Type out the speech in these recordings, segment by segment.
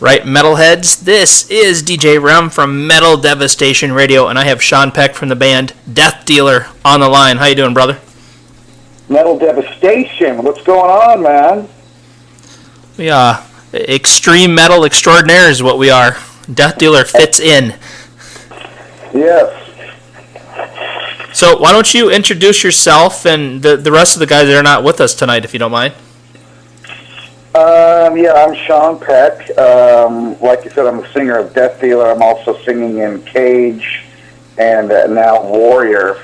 Right, metalheads, this is DJ REM from Metal Devastation Radio, and I have Sean Peck from the band Death Dealer on the line. How you doing, brother? Metal Devastation, what's going on, man? We extreme metal extraordinaire is what we are. Death Dealer fits in. Yes. So why don't you introduce yourself and the rest of the guys that are not with us tonight, if you don't mind? I'm Sean Peck. Like you said, I'm the singer of Death Dealer. I'm also singing in Cage and now Warrior,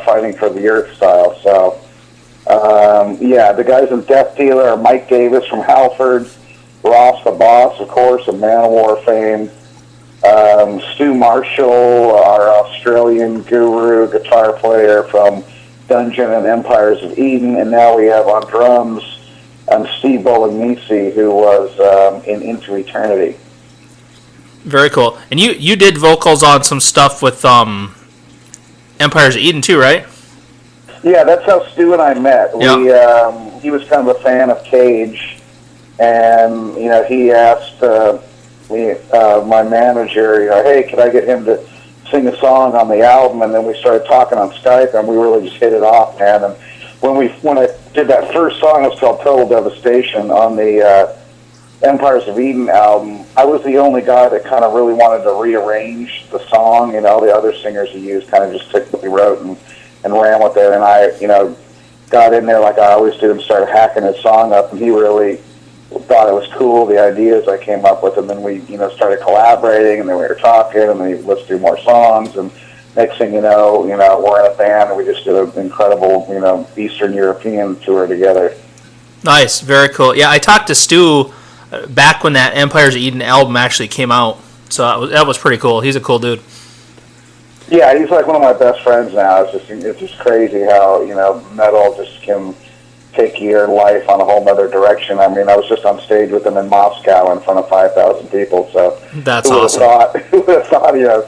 Fighting for the Earth style. So, the guys in Death Dealer are Mike Davis from Halford, Ross the Boss, of course, of Manowar fame, Stu Marshall, our Australian guru guitar player from Dungeon and Empires of Eden, and now we have on drums Steve Bolognese, who was in Into Eternity. Very cool. And you did vocals on some stuff with Empires of Eden too, right? Yeah, that's how Stu and I met. Yeah. He was kind of a fan of Cage, and he asked my manager, hey, could I get him to sing a song on the album? And then we started talking on Skype, and we really just hit it off, man. And when I did that first song, it was called Total Devastation on the Empires of Eden album, I was the only guy that kind of really wanted to rearrange the song. All the other singers he used kind of just took what he wrote and ran with it. And I, got in there like I always do and started hacking his song up, and he really thought it was cool, the ideas I came up with. And then we, started collaborating, and then we were talking, and then let's do more songs. And next thing you know, we're in a band, and we just did an incredible, Eastern European tour together. Nice, very cool. Yeah, I talked to Stu back when that Empires of Eden album actually came out, so that was pretty cool. He's a cool dude. Yeah, he's like one of my best friends now. It's just crazy how metal just can take your life on a whole other direction. I mean, I was just on stage with him in Moscow in front of 5,000 people. So that's awesome. Who would have thought, a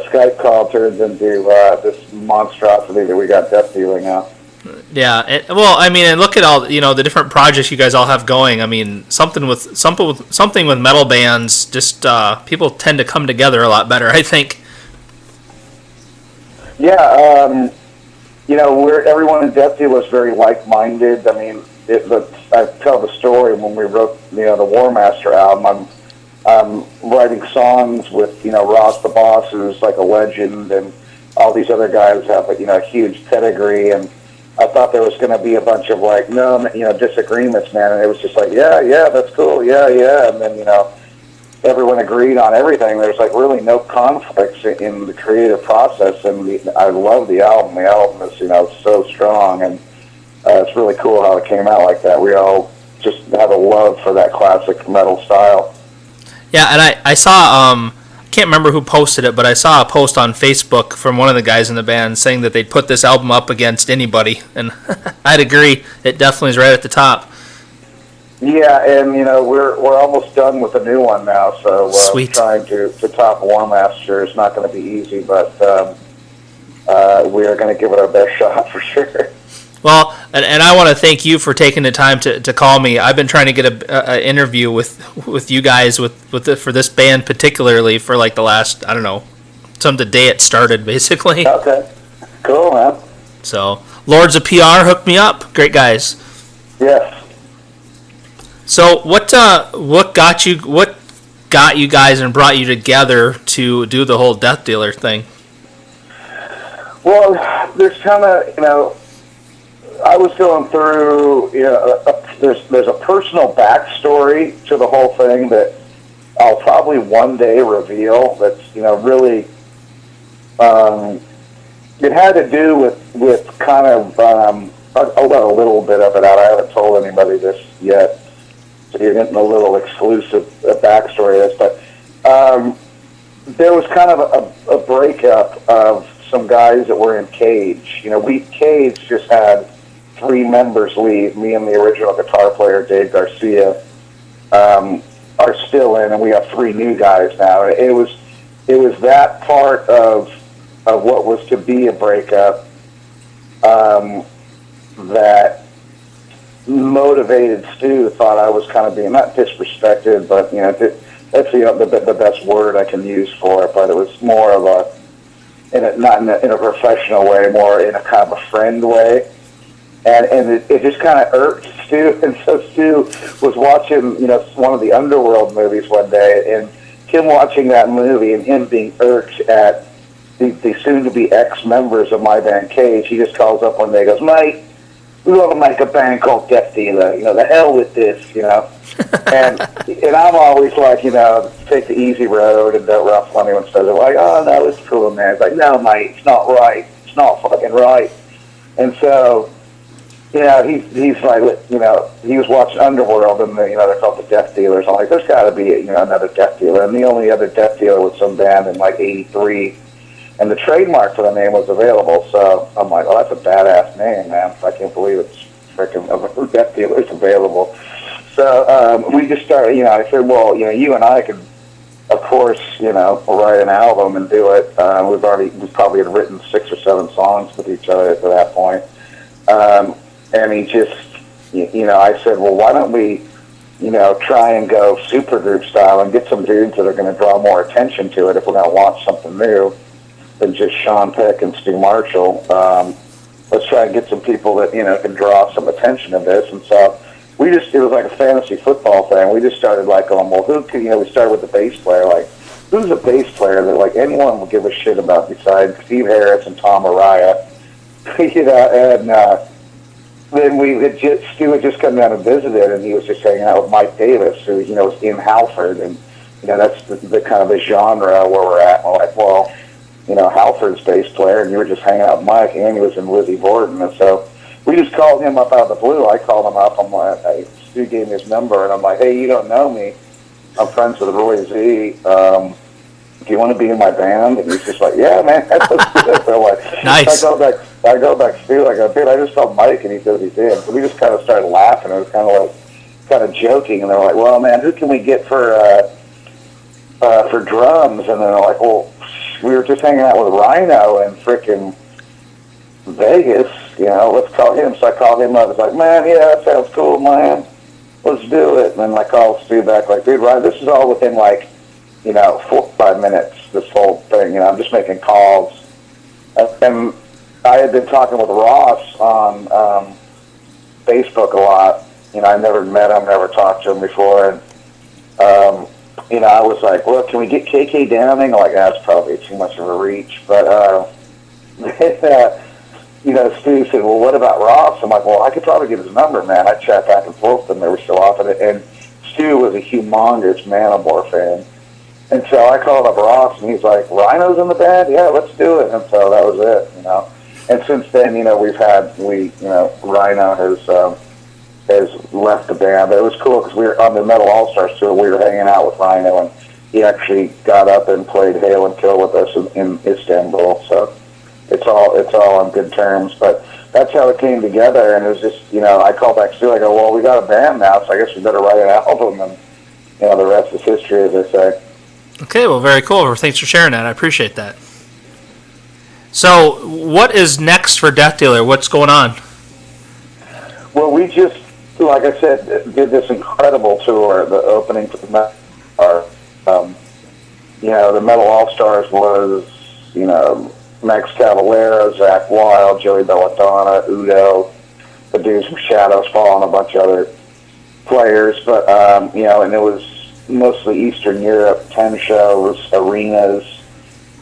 Skype call turns into this monstrosity that we got Death Dealing now. Yeah, and look at all the different projects you guys all have going. I mean, something with metal bands, just people tend to come together a lot better, I think. Yeah, everyone in Death Dealer was very like-minded. I mean, I tell the story when we wrote the War Master album. I'm writing songs with Ross the Boss, who's like a legend, and all these other guys have a huge pedigree. And I thought there was going to be a bunch of disagreements, man. And it was just like, yeah, that's cool, yeah. And then everyone agreed on everything. There's really no conflicts in the creative process, and I love the album. The album is so strong, and it's really cool how it came out like that. We all just have a love for that classic metal style. Yeah, and I saw, I can't remember who posted it, but I saw a post on Facebook from one of the guys in the band saying that they'd put this album up against anybody, and I'd agree. It definitely is right at the top. Yeah, and we're almost done with the new one now, so Sweet. Trying to top War Master is not going to be easy, but we are going to give it our best shot for sure. Well, and I want to thank you for taking the time to call me. I've been trying to get an interview with you guys for this band particularly for the last, I don't know, some the day it started basically. Okay, cool, man. So Lords of PR hooked me up. Great guys. Yes. So what got you guys and brought you together to do the whole Death Dealer thing? Well, there's kind of I was going through there's a personal backstory to the whole thing that I'll probably one day reveal. That's really it had to do with kind of I'll let a little bit of it out. I haven't told anybody this yet. So you're getting a little exclusive backstory of this, but there was kind of a breakup of some guys that were in Cage. Cage just had 3 members leave. Me and the original guitar player, Dave Garcia, are still in, and we have 3 new guys now. It was that part of what was to be a breakup that motivated Stu. Thought I was kind of being not disrespected, but that's the best word I can use for it, but it was more of not in a professional way, more in a kind of a friend way. And it just kind of irked Stu. And so Stu was watching, one of the Underworld movies one day, and him watching that movie and him being irked at the soon-to-be ex-members of my band Cage. He just calls up one day and goes, "Mate, we want to make a band called Death Dealer. The hell with this, And I'm always like, take the easy road and don't ruffle anyone. So they're like, "Oh, no, it's cool, man." It's like, "No, mate, it's not right. It's not fucking right." And so, he's like, he was watching Underworld, and they're called the Death Dealers. I'm like, there's got to be, another Death Dealer. And the only other Death Dealer was some band in like '83. And the trademark for the name was available, so I'm like, "Oh, that's a badass name, man. I can't believe it's freaking Death Dealer's available." So we just started, I said, "Well, you and I could, of course, write an album and do it." We probably had written 6 or 7 songs with each other at that point. And he just, I said, "Well, why don't we, try and go supergroup style and get some dudes that are going to draw more attention to it if we're going to launch something new than just Sean Peck and Stu Marshall. Let's try and get some people that, can draw some attention to this." And so it was like a fantasy football thing. We just started like going, "Well, who can," we started with the bass player, like, who's a bass player that like anyone will give a shit about besides Steve Harris and Tom Araya, and then Stu had just come down and visited, and he was just hanging out with Mike Davis, who, was in Halford, and, that's the kind of the genre where we're at. And we're like, "Well, Halford's bass player, and you were just hanging out with Mike, and he was in Lizzie Borden." And so we just called him up out of the blue. I called him up. I'm like, Stu gave me his number, and I'm like, "Hey, you don't know me. I'm friends with Roy Z. Do you want to be in my band?" And he's just like, "Yeah, man, let's do it." So like, Nice. I go back to Stu. I go, "Dude, I just called Mike," and he says he did. So we just kind of started laughing. It was kind of joking, and they're like, "Well, man, who can we get for drums?" And then they're like, "Well, we were just hanging out with Rhino in frickin' Vegas. Let's call him." So I called him up. It's like, "Man, yeah, that sounds cool, man. Let's do it." And then I called Stu back, like, "Dude, Ryan, this is all within 4 or 5 minutes, this whole thing. I'm just making calls." And I had been talking with Ross on Facebook a lot. I never met him, never talked to him before. And, I was like, "Look, can we get KK Downing?" Like, that's probably too much of a reach. But, Stu said, "Well, what about Ross?" I'm like, "Well, I could probably get his number, man." I chat back and forth with them. They were still off of it. And Stu was a humongous Manowar fan. And so I called up Ross, and he's like, "Rhino's in the band? Yeah, let's do it." And so that was it, And since then, Rhino has left the band. But it was cool because we were on the Metal All Stars tour. We were hanging out with Rhino, and he actually got up and played Hail and Kill with us in Istanbul. So it's all on good terms. But that's how it came together. And it was just, I called back Stu. I go, "Well, we got a band now, so I guess we better write an album." And the rest is history, as they say. Okay, well, very cool. Well, thanks for sharing that. I appreciate that. So, what is next for Death Dealer? What's going on? Well, we just, like I said, did this incredible tour, the opening for the Metal the Metal All-Stars was, Max Cavalera, Zach Wilde, Joey Belladonna, Udo, the dudes from Shadows Fall, and a bunch of other players. But, and it was mostly Eastern Europe, 10 shows, arenas,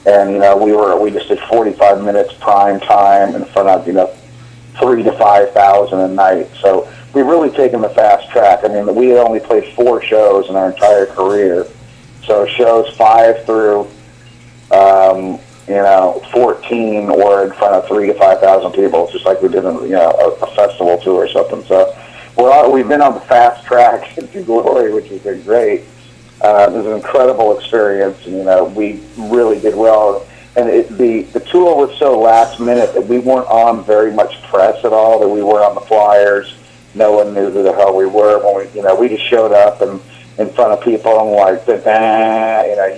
and we just did 45 minutes prime time in front of 3,000 to 5,000 a night. So we've really taken the fast track. I mean, we had only played 4 shows in our entire career. So shows 5 through 14 were in front of 3,000 to 5,000 people. It's just like we did a festival tour or something. So we've been on the fast track to glory, which has been great. It was an incredible experience, and we really did well. And the tour was so last minute that we weren't on very much press at all. That we weren't on the flyers. No one knew who the hell we were. When we just showed up and in front of people and like,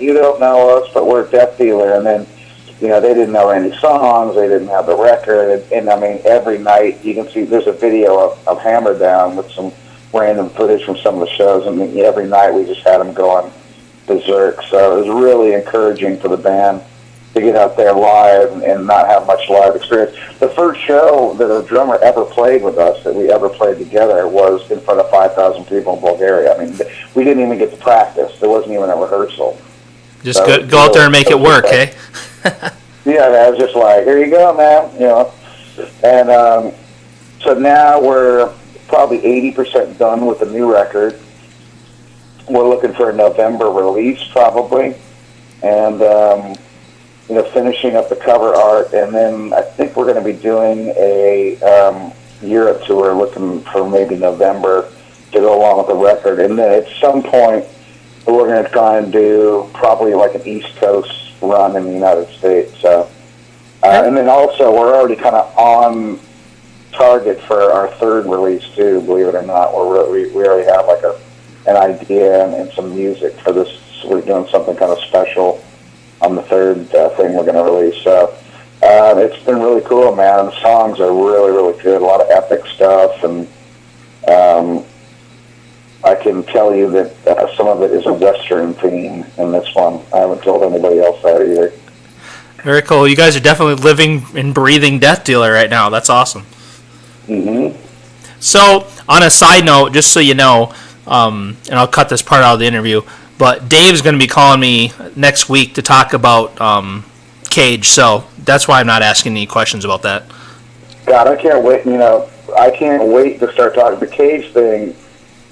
you don't know us, but we're Death Dealer. And then, they didn't know any songs. They didn't have the record. And I mean, every night you can see there's a video of Hammer Down with some random footage from some of the shows. And every night we just had them going berserk. So it was really encouraging for the band to get out there live and not have much live experience. The first show that a drummer ever played with us, that we ever played together, was in front of 5,000 people in Bulgaria. I mean, we didn't even get to practice. There wasn't even a rehearsal. Just so go out there and make it work, eh? Yeah, I was just like, here you go, man, you know. And so now we're probably 80% done with the new record. We're looking for a November release, probably. And, you know, finishing up the cover art. And then I think we're going to be doing a Europe tour, looking for maybe November to go along with the record. And then at some point, we're going to try and do probably like an East Coast run in the United States. So, and then also we're already kind of on target for our third release too. Believe it or not, we already have like an idea and some music for this. So we're doing something kind of special on the third thing we're going to release. So it's been really cool, man. The songs are really, really good. A lot of epic stuff, and I can tell you that some of it is a Western theme in this one. I haven't told anybody else that either. Very cool. You guys are definitely living and breathing Death Dealer right now. That's awesome. Mm-hmm. So, on a side note, just so you know, and I'll cut this part out of the interview, but Dave's going to be calling me next week to talk about Cage, so that's why I'm not asking any questions about that. God, I can't wait. You know, I can't wait to start talking. The Cage thing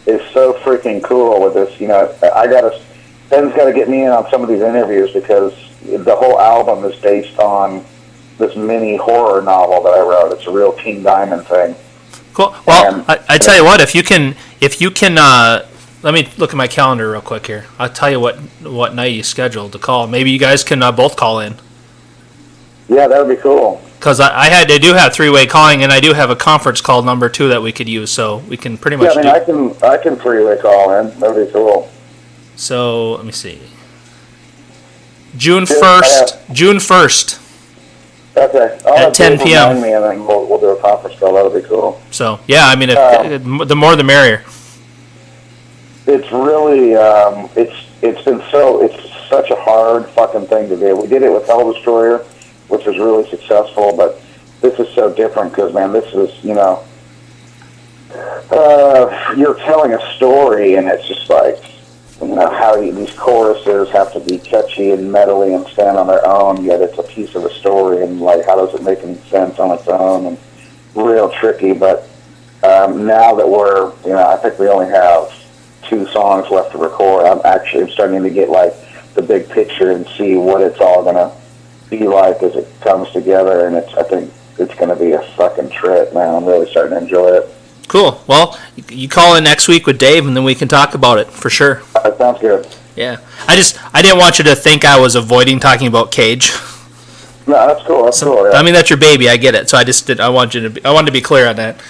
is so freaking cool with this. You know, Ben's got to get me in on some of these interviews because the whole album is based on this mini horror novel that I wrote. It's a real King Diamond thing. Cool. Well, I tell you what, if you can, let me look at my calendar real quick here. I'll tell you what night you scheduled to call. Maybe you guys can both call in. Yeah, that would be cool. Because I do have three-way calling, and I do have a conference call number too that we could use, so we can pretty much. Yeah, I mean, I can three-way call in. That'd be cool. So let me see. June 1st. June 1st. Okay. At 10 p.m. Me and then we'll do a conference call. That'll be cool. So yeah, I mean, the more the merrier. It's really it's such a hard fucking thing to do. We did it with Hell Destroyer, which was really successful, but this is so different because, man, this is, you know, you're telling a story, and it's just like, you know, how these choruses have to be catchy and metally and stand on their own, yet it's a piece of a story, and like, how does it make any sense on its own, and real tricky. But now that we're, you know, I think we only have 2 songs left to record, I'm starting to get like the big picture and see what it's all gonna be like as it comes together, and I think it's gonna be a fucking trip, man. I'm really starting to enjoy it. Cool. Well, you call in next week with Dave, and then we can talk about it for sure. That sounds good. Yeah. I didn't want you to think I was avoiding talking about Cage. No, that's cool. That's cool. Yeah. I mean, that's your baby. I get it. So I wanted to be clear on that.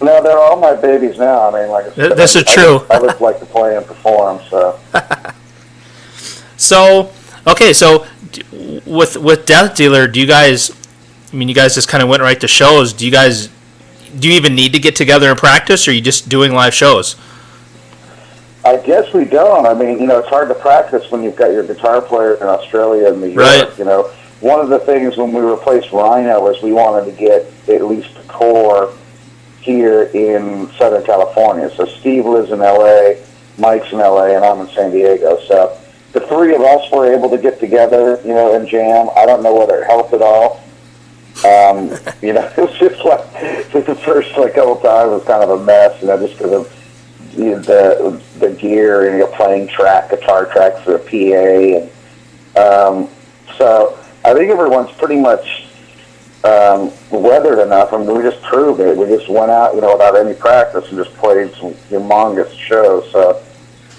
No, they're all my babies now. I mean, like I said, this is true. I just like to play and perform. So. So okay. So with Death Dealer, do you guys? I mean, you guys just kind of went right to shows. Do you even need to get together and practice, or are you just doing live shows? I guess we don't. I mean, you know, it's hard to practice when you've got your guitar player in Australia and New York. Right. You know, one of the things when we replaced Rhino was we wanted to get at least the core here in Southern California. So Steve lives in L.A., Mike's in L.A., and I'm in San Diego. So the 3 of us were able to get together, you know, and jam. I don't know whether it helped at all. You know, it was just like the first couple times was kind of a mess, you know, just because of the gear and playing guitar tracks for a PA, and so I think everyone's pretty much weathered enough. I mean, we just proved it. We just went out, you know, without any practice and just played some humongous shows. So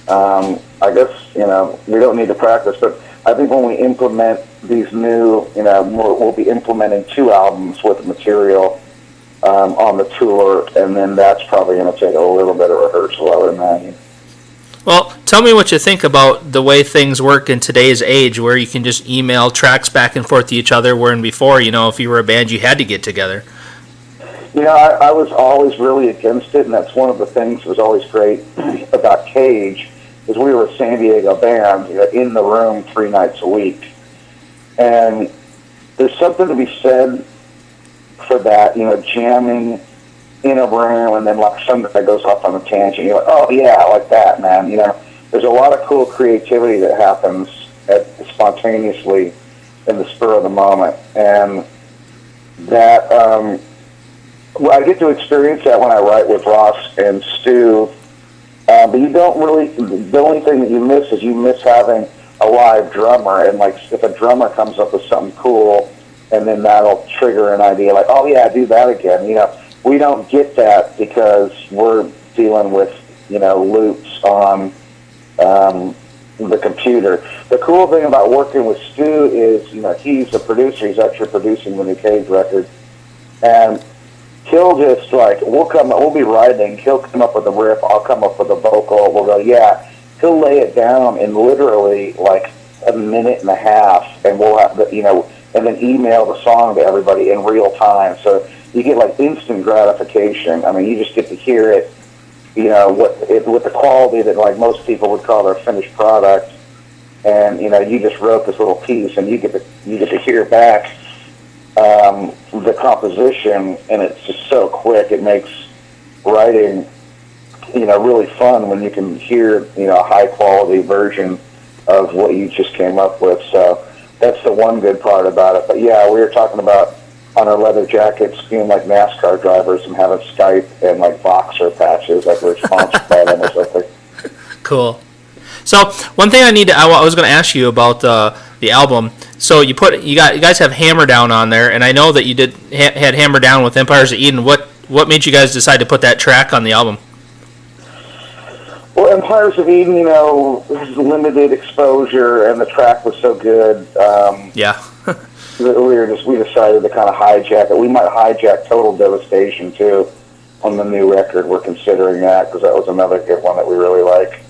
I guess, you know, we don't need to practice, but I think when we implement these new, you know, we'll be implementing 2 albums with material on the tour, and then that's probably going to take a little bit of rehearsal, I would imagine. Well, tell me what you think about the way things work in today's age, where you can just email tracks back and forth to each other, wherein before, you know, if you were a band, you had to get together. You know, I was always really against it, and that's one of the things that was always great about Cage, because we were a San Diego band, in the room 3 nights a week. And there's something to be said for that, jamming in a room, and then like something that goes off on a tangent. You're like, oh yeah, I like that, man. There's a lot of cool creativity that happens spontaneously in the spur of the moment, and that well, I get to experience that when I write with Ross and Stu. But you don't really. The only thing that you miss is having a live drummer, and like if a drummer comes up with something cool, and then that'll trigger an idea like, oh yeah, do that again. We don't get that because we're dealing with loops on the computer. The cool thing about working with Stu is he's a producer. He's actually producing the new Cage record, and he'll just we'll be writing. He'll come up with a riff. I'll come up with a vocal. We'll go, yeah. He'll lay it down in literally like a minute and a half, and we'll have and then email the song to everybody in real time. So you get like instant gratification. I mean, you just get to hear it, with the quality that like most people would call their finished product, and you just wrote this little piece, and you get to hear back the composition, and it's just so quick. It makes writing, really fun when you can hear, a high quality version of what you just came up with. So that's the one good part about it. But yeah, we were talking about on our leather jackets being like NASCAR drivers and having Skype and like boxer patches, like we're sponsored by them or something. Cool. So one thing I was going to ask you about the album. So you guys have Hammer Down on there, and I know that you had Hammer Down with Empires of Eden. What made you guys decide to put that track on the album? Well, Empires of Eden, this is limited exposure, and the track was so good. Yeah. we decided to kind of hijack it. We might hijack Total Devastation too on the new record. We're considering that because that was another good one that we really like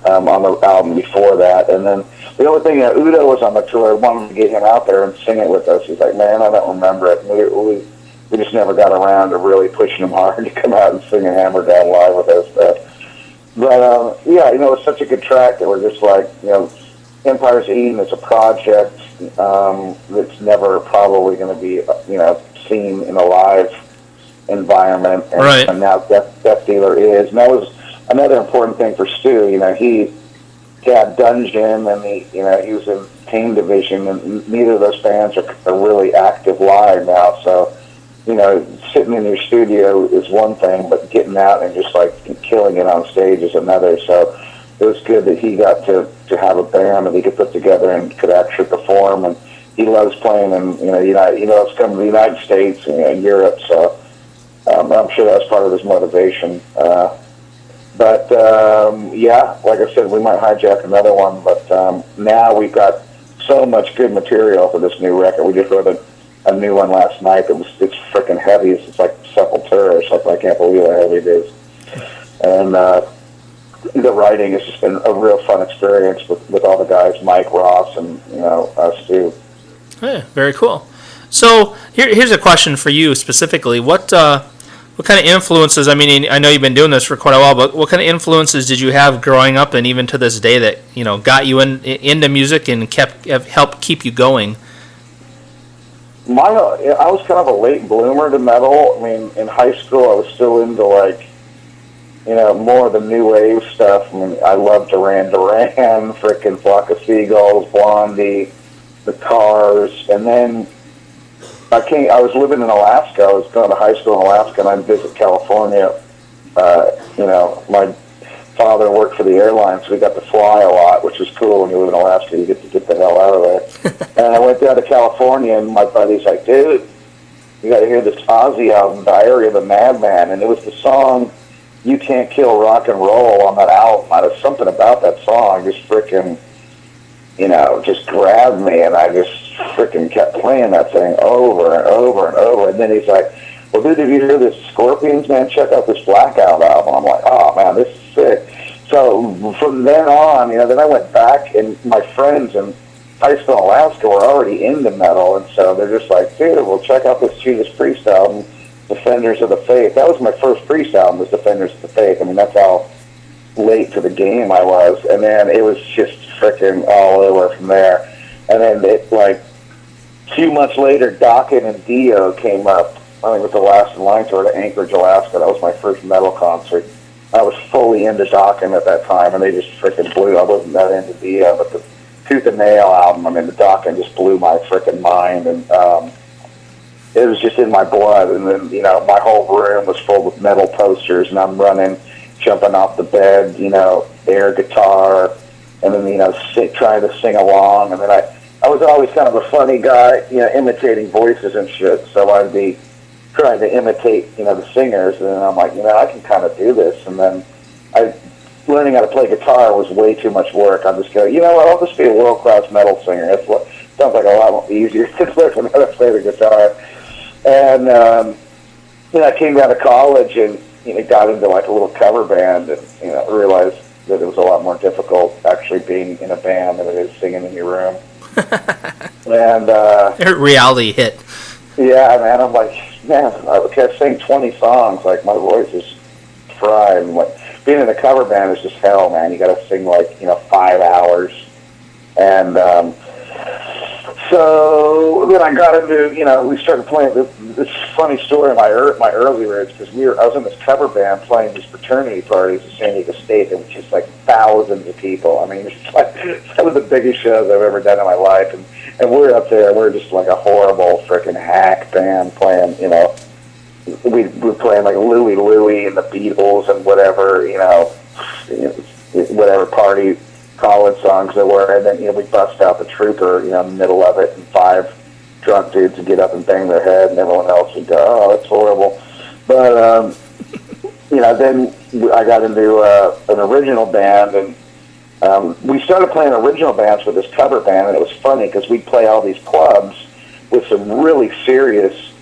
on the album before that. And then the only thing, Udo was on the tour. I wanted to get him out there and sing it with us. He's like, man, I don't remember it. We just never got around to really pushing him hard to come out and sing a Hammer Down live with us. But yeah, it's such a good track that we're just like, Empires of Eden is a project that's never probably going to be, seen in a live environment. And, right. And now Death Dealer is. And that was another important thing for Stu. He had Dungeon, and he was in Pain Division, and neither of those bands are really active live now. So, sitting in your studio is one thing, but getting out and just like killing it on stage is another. So it was good that he got to have a band that he could put together and could actually perform. And he loves playing in he loves coming to the United States and Europe. So I'm sure that's part of his motivation. But yeah, like I said, we might hijack another one. But now we've got so much good material for this new record. We just wrote a new one last night. It's freaking heavy. It's like Sepultura or something. I can't believe how heavy it is. And the writing has just been a real fun experience with all the guys, Mike, Ross, and us too. Yeah, very cool. So here's a question for you specifically. What kind of influences? I mean, I know you've been doing this for quite a while, but what kind of influences did you have growing up, and even to this day, that got you into music and helped keep you going? I was kind of a late bloomer to metal. I mean, in high school, I was still into more of the new wave stuff. I mean, I loved Duran Duran, frickin' Flock of Seagulls, Blondie, the Cars, and then I was living in Alaska. I was going to high school in Alaska, and I'd visit California. My father worked for the airlines, so we got to fly a lot, which was cool. When you live in Alaska, you get to get the hell out of there. And I went down to California, and my buddy's like, dude, you got to hear this Ozzy album, Diary of a Madman. And it was the song You Can't Kill Rock and Roll on that album. There's something about that song just freaking, just grabbed me, and I just freaking kept playing that thing over and over and over. And then he's like, well, dude, have you heard this Scorpions, man? Check out this Blackout album. I'm like, oh, man, this is sick. So from then on, then I went back, and my friends in high school in Alaska were already into metal, and so they're just like, dude, well, check out this Judas Priest album, Defenders of the Faith. That was my first Priest album, was Defenders of the Faith. I mean, that's how late to the game I was, and then it was just freaking all over from there. And then it like a few months later, Dokken and Dio came up. I think it was the last in line tour to Anchorage, Alaska. That was my first metal concert. I was fully into Dokken at that time, and they just freaking blew. I wasn't that into Dio, but the Tooth and Nail album, I mean, the Dokken just blew my freaking mind, and it was just in my blood. And then, you know, my whole room was full with metal posters, and I'm running, jumping off the bed, you know, air guitar, and then, you know, trying to sing along. And then I was always kind of a funny guy, you know, imitating voices and shit. So I'd be trying to imitate, you know, the singers, and then I'm like, you know, I can kind of do this. And then learning how to play guitar was way too much work. I'm just going, you know what, I'll just be a world-class metal singer. That's what sounds like a lot easier to learn how to play the guitar. And then I came down to college and, you know, got into like a little cover band, and, you know, realized that it was a lot more difficult actually being in a band than it is singing in your room. And reality hit. Yeah, man, I'm like, man, I kept singing 20 songs, like my voice is fried. And like, being in a cover band is just hell, man. You got to sing like, you know, 5 hours. And so then I got into, you know, we started playing this funny story in my early roots, because I was in this cover band playing these fraternity parties in San Diego State. It was just like thousands of people. I mean, it's like some of the biggest shows I've ever done in my life. And we're up there, we're just like a horrible freaking hack band playing, you know, we were playing like Louie and the Beatles and whatever, you know, whatever party college songs there were. And then, you know, we bust out the Trooper, you know, in the middle of it, and 5 drunk dudes would get up and bang their head, and everyone else would go, oh, that's horrible. But, you know, then I got into an original band, and we started playing original bands with this cover band, and it was funny because we'd play all these clubs with some really serious,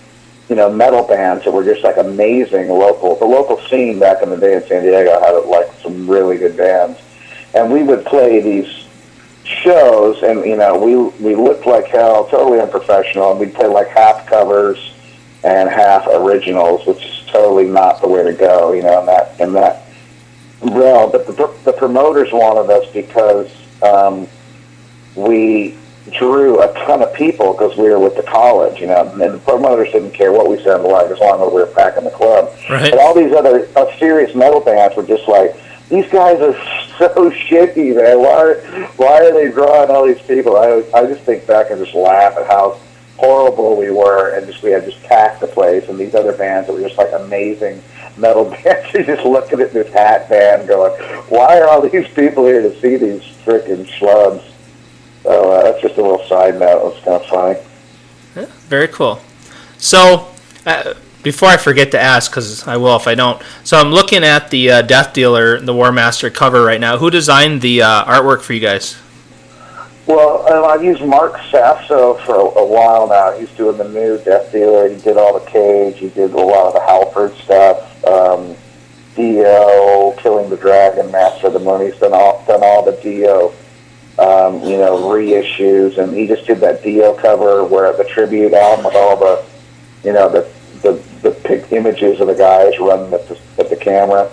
you know, metal bands that were just like amazing local. The local scene back in the day in San Diego had like some really good bands, and we would play these shows, and, you know, we looked like hell, totally unprofessional, and we'd play like half covers and half originals, which is totally not the way to go, you know, in that realm. But the promoters wanted us because we drew a ton of people because we were with the college, you know, and the promoters didn't care what we sounded like as long as we were packing the club. Right. But all these other serious metal bands were just like, these guys are so shitty, man. Why are they drawing all these people? I just think back and just laugh at how horrible we were, and we had just packed the place, and these other bands that were just like amazing metal bands are just looking at this hat band going, why are all these people here to see these freaking schlubs? So that's just a little side note. It's kind of funny. Yeah, very cool. So, before I forget to ask, because I will if I don't, so I'm looking at the Death Dealer, the War Master cover right now. Who designed the artwork for you guys? Well, I've used Mark Sasso for a while now. He's doing the new Death Dealer. He did all the Cage. He did a lot of the Halford stuff. Dio, Killing the Dragon, Master of the Moon. He's done all the Dio, you know, reissues, and he just did that Dio cover where the tribute album with all the, you know, the pic images of the guys running at the camera.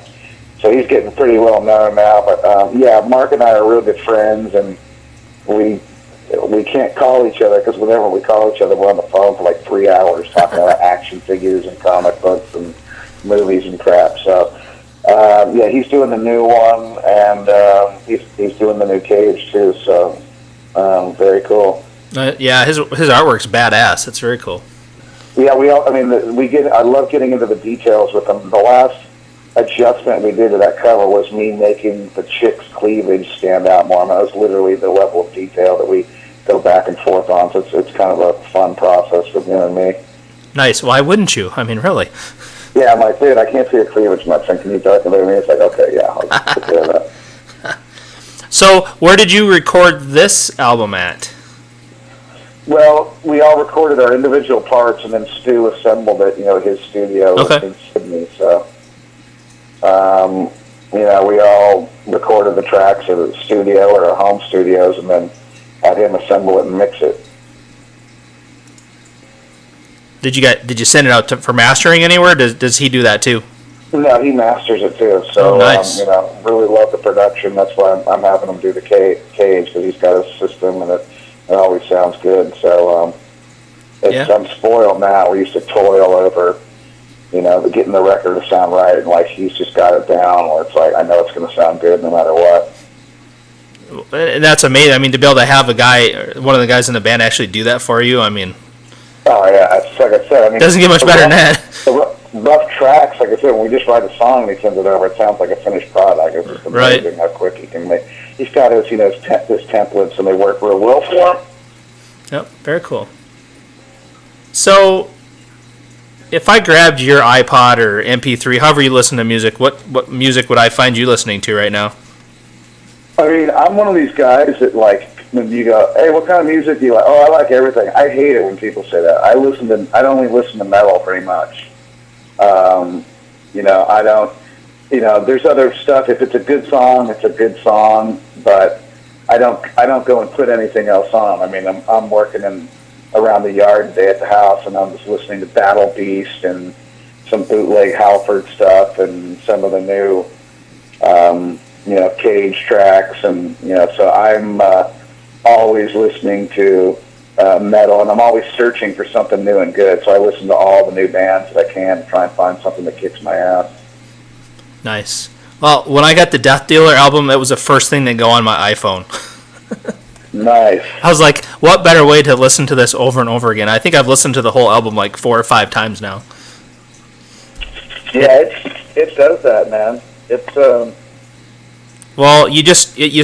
So he's getting pretty well known now. But yeah, Mark and I are real good friends, and we can't call each other because whenever we call each other, we're on the phone for like 3 hours talking about action figures and comic books and movies and crap. So yeah, he's doing the new one, and he's doing the new Cage too. So very cool. Yeah, his artwork's badass. It's very cool. Yeah, I love getting into the details with them. The last adjustment we did to that cover was me making the chick's cleavage stand out more. I mean, that was literally the level of detail that we go back and forth on. So it's kind of a fun process for you and me. Nice. Why wouldn't you? I mean, really. Yeah, I'm like, dude, I can't see your cleavage much. And can you talk about me? It's like, okay, yeah, I'll take care of that. So, where did you record this album at? Well, we all recorded our individual parts, and then Stu assembled it, you know, his studio in Sydney. So, you know, we all recorded the tracks at the studio or our home studios, and then had him assemble it and mix it. Did you send it out for mastering anywhere? Does he do that too? No, he masters it too. So, Nice. really love the production. That's why I'm having him do the cage because he's got his system and it always sounds good. So, I'm spoiled now. We used to toil over, getting the record to sound right, and like he's just got it down where it's like I know it's going to sound good no matter what. And that's amazing. I mean, to be able to have one of the guys in the band actually do that for you, I mean. Oh yeah, it's like I said. I mean, doesn't get much better than that. The rough tracks, like I said, when we just write a song and he sends it over, it sounds like a finished product. It's just amazing how quick he can make. He's got his templates, and they work real well for him. Yep, very cool. So, if I grabbed your iPod or MP3, however you listen to music, what music would I find you listening to right now? I mean, I'm one of these guys that, like, when you go, hey, what kind of music do you like? Oh, I like everything. I hate it when people say that. I only listen to metal pretty much. I don't, there's other stuff. If it's a good song, it's a good song, but I don't go and put anything else on. I mean, I'm working around the yard today at the house, and I'm just listening to Battle Beast and some bootleg Halford stuff and some of the new, Cage tracks, and so I'm always listening to metal, and I'm always searching for something new and good. So I listen to all the new bands that I can to try and find something that kicks my ass. Nice. Well, when I got the Death Dealer album, it was the first thing to go on my iPhone. Nice. I was like, what better way to listen to this over and over again? I think I've listened to the whole album like 4 or 5 times now. Yeah, it does that, man. It's Well, you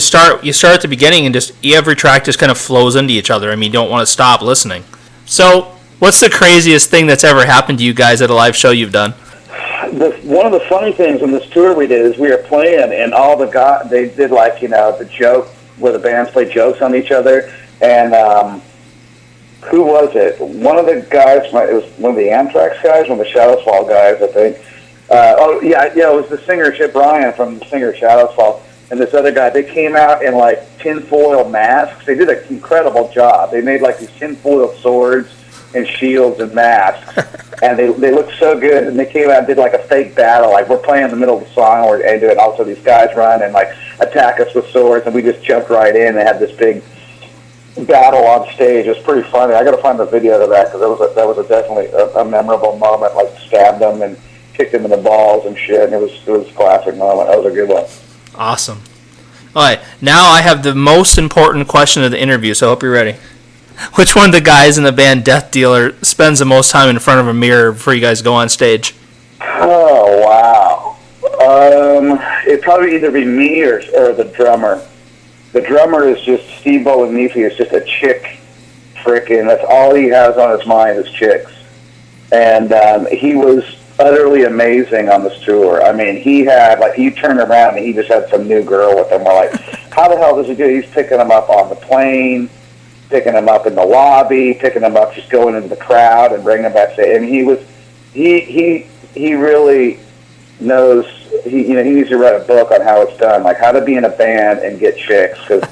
start at the beginning, and just every track just kind of flows into each other. I mean, you don't want to stop listening. So, what's the craziest thing that's ever happened to you guys at a live show you've done? One of the funny things on this tour we did is we were playing, and all the guys, they did like, the joke where the bands play jokes on each other, and who was it? One of the guys, it was one of the Anthrax guys, one of the Shadows Fall guys, I think. It was the singer Chip Ryan from the singer Shadows Fall. And this other guy, they came out in like tinfoil masks. They did an incredible job. They made like these tinfoil swords and shields and masks, and they looked so good. And they came out and did like a fake battle. Like we're playing in the middle of the song, and also these guys run and like attack us with swords, and we just jumped right in. They had this big battle on stage. It was pretty funny. I got to find the video of that because that was definitely a memorable moment. Like stabbed them and kicked them in the balls and shit. And it was a classic moment. That was a good one. Awesome. All right, now I have the most important question of the interview, so I hope you're ready. Which one of the guys in the band Death Dealer spends the most time in front of a mirror before you guys go on stage? Oh, wow. It'd probably either be me or the drummer. The drummer is just, Steve Bolognifi is just a chick frickin'. That's all he has on his mind is chicks. And he was utterly amazing on this tour. I mean, he had, like, you turn around and he just had some new girl with him. We're like, how the hell does he do it? He's picking them up on the plane, picking them up in the lobby, picking them up just going into the crowd and bringing them back. And he really knows, he needs to write a book on how it's done, like how to be in a band and get chicks. Because,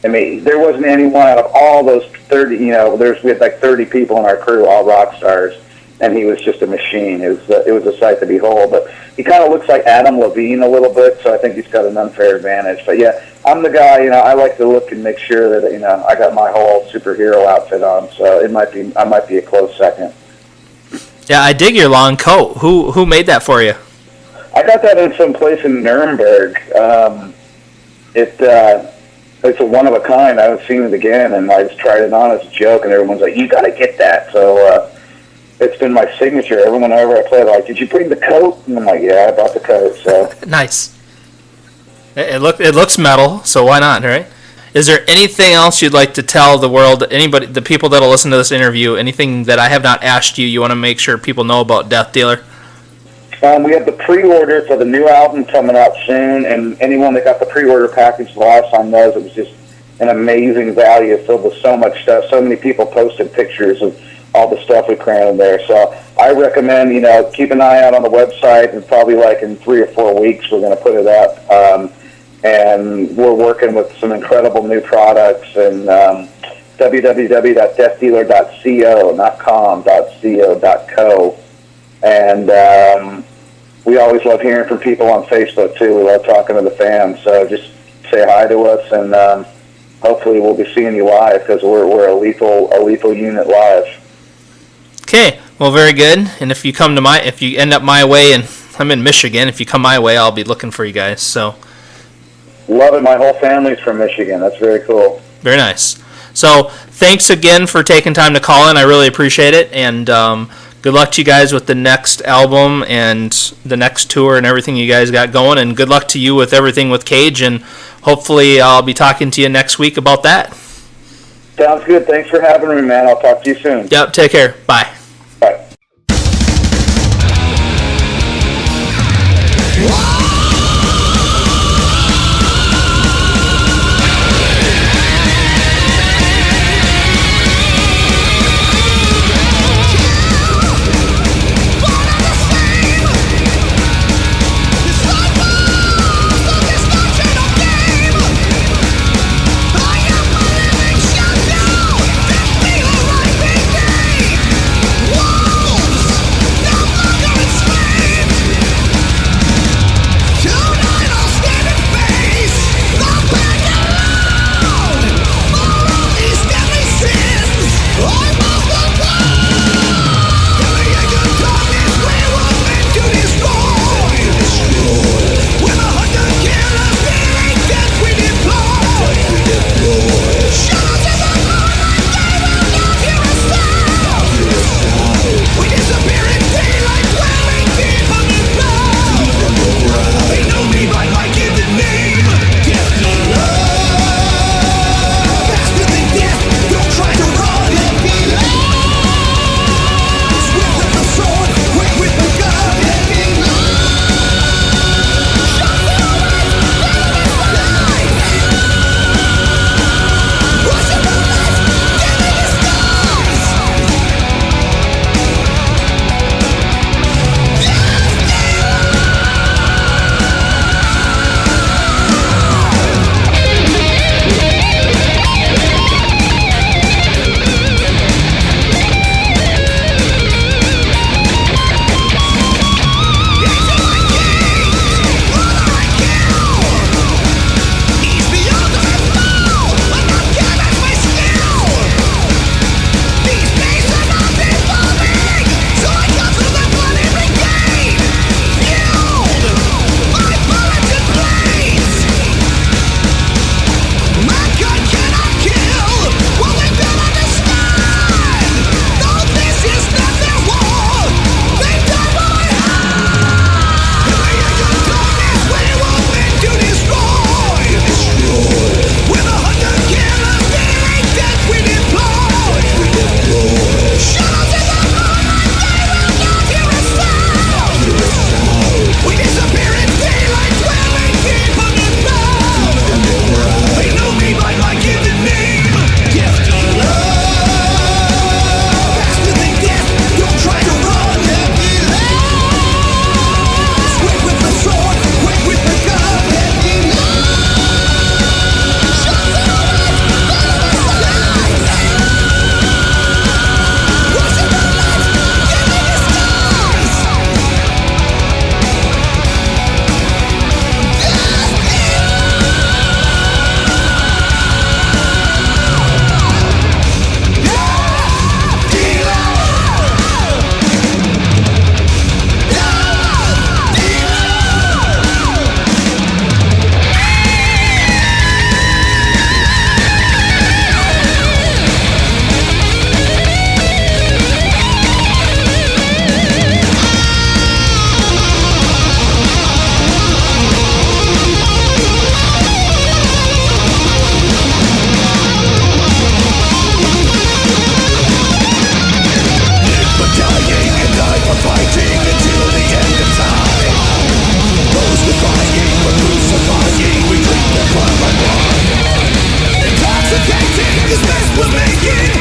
I mean, there wasn't anyone out of all those 30, we had like 30 people in our crew, all rock stars. And he was just a machine. It was a sight to behold. But he kind of looks like Adam Levine a little bit, so I think he's got an unfair advantage. But yeah, I'm the guy. I like to look and make sure that I got my whole superhero outfit on. So I might be a close second. Yeah, I dig your long coat. Who made that for you? I got that in some place in Nuremberg. It's a one of a kind. I haven't seen it again, and I just tried it on as a joke, and everyone's like, "You got to get that." So. It's been my signature. Everyone whenever I play, they're like, "Did you bring the coat?" And I'm like, "Yeah, I brought the coat." So nice. It looks metal, so why not, right? Is there anything else you'd like to tell the world, anybody, the people that'll listen to this interview? Anything that I have not asked you want to make sure people know about Death Dealer? We have the pre-order for the new album coming out soon, and anyone that got the pre-order package the last time knows it was just an amazing value, filled with so much stuff. So many people posted pictures of all the stuff we crammed in there. So I recommend, keep an eye out on the website, and probably like in 3 or 4 weeks we're going to put it up. And we're working with some incredible new products, and www.deathdealer.co, not com, .co.co. And we always love hearing from people on Facebook too. We love talking to the fans. So just say hi to us, and hopefully we'll be seeing you live, because we're a lethal unit live. Okay, well, very good. And if you end up my way, and I'm in Michigan, if you come my way, I'll be looking for you guys. So love it. My whole family's from Michigan. That's very cool. Very nice. So thanks again for taking time to call in. I really appreciate it, and good luck to you guys with the next album and the next tour and everything you guys got going, and good luck to you with everything with Cage, and hopefully I'll be talking to you next week about that. Sounds good. Thanks for having me, man. I'll talk to you soon. Yep, take care. Bye. Bye. This mess was making